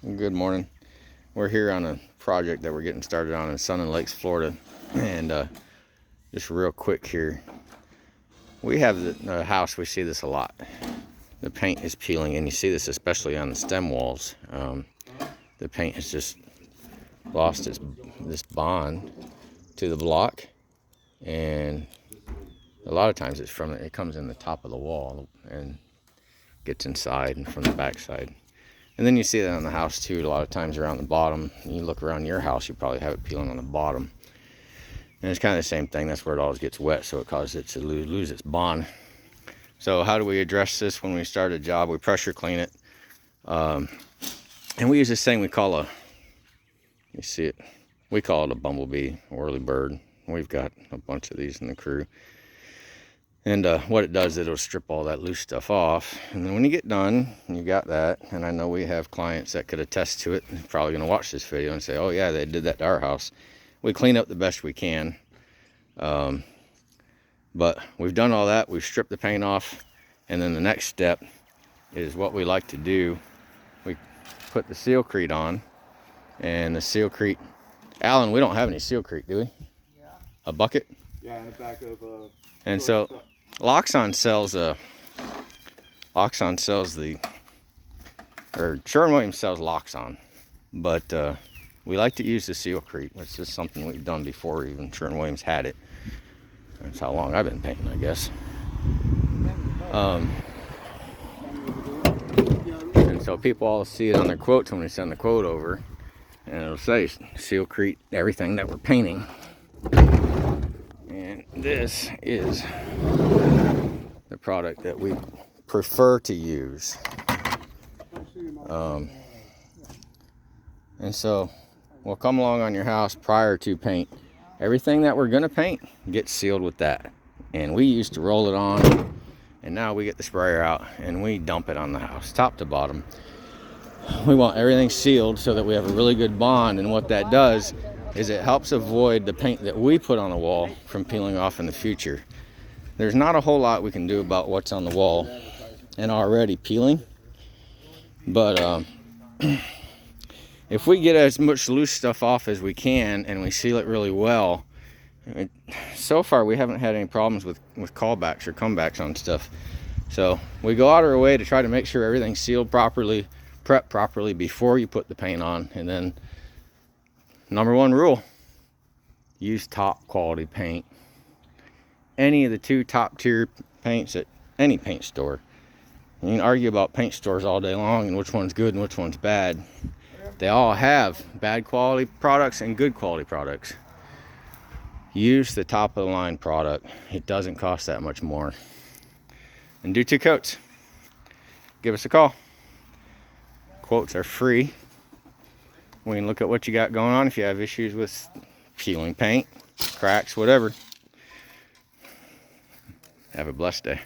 Good morning. We're here on a project that we're getting started on in Sun and Lakes, Florida. And just real quick here, we have the house, we see this a lot. The paint is peeling, and you see this especially on the stem walls. The paint has just lost this bond to the block, and a lot of times it comes in the top of the wall and gets inside and from the back side. And then you see that on the house too, a lot of times around the bottom. You look around your house, you probably have it peeling on the bottom. And it's kind of the same thing. That's where it always gets wet, so it causes it to lose its bond. So how do we address this when we start a job? We pressure clean it. And we use this thing we call you see it, we call it a bumblebee, whirly bird. We've got a bunch of these in the crew. And what it does, it'll strip all that loose stuff off. And then when you get done, you got that. And I know we have clients that could attest to it. They're probably going to watch this video and say, oh yeah, they did that to our house. We clean up the best we can. But we've done all that. We've stripped the paint off. And then the next step is what we like to do. We put the Sealcrete on. And the Sealcrete, Alan, we don't have any Sealcrete, do we? Yeah. A bucket? Yeah, in the back of and so Sherwin-Williams sells Loxon, but we like to use the Sealcrete. It's just something we've done before even Sherwin-Williams had it. That's how long I've been painting, I guess. And so people all see it on their quotes when we send the quote over, and it'll say Sealcrete everything that we're painting. And this is the product that we prefer to use. And so we'll come along on your house prior to paint. Everything that we're going to paint gets sealed with that. And we used to roll it on, and now we get the sprayer out and we dump it on the house, top to bottom. We want everything sealed so that we have a really good bond, and what that does is it helps avoid the paint that we put on the wall from peeling off in the future. There's not a whole lot we can do about what's on the wall and already peeling, but if we get as much loose stuff off as we can and we seal it really well, so far we haven't had any problems with callbacks or comebacks on stuff. So we go out of our way to try to make sure everything's sealed properly, prepped properly before you put the paint on. And then number one rule, use top quality paint. Any of the two top tier paints at any paint store. You can argue about paint stores all day long and which one's good and which one's bad. They all have bad quality products and good quality products. Use the top of the line product. It doesn't cost that much more. And do 2 coats. Give us a call. Quotes are free. We can look at what you got going on if you have issues with peeling paint, cracks, whatever. Have a blessed day.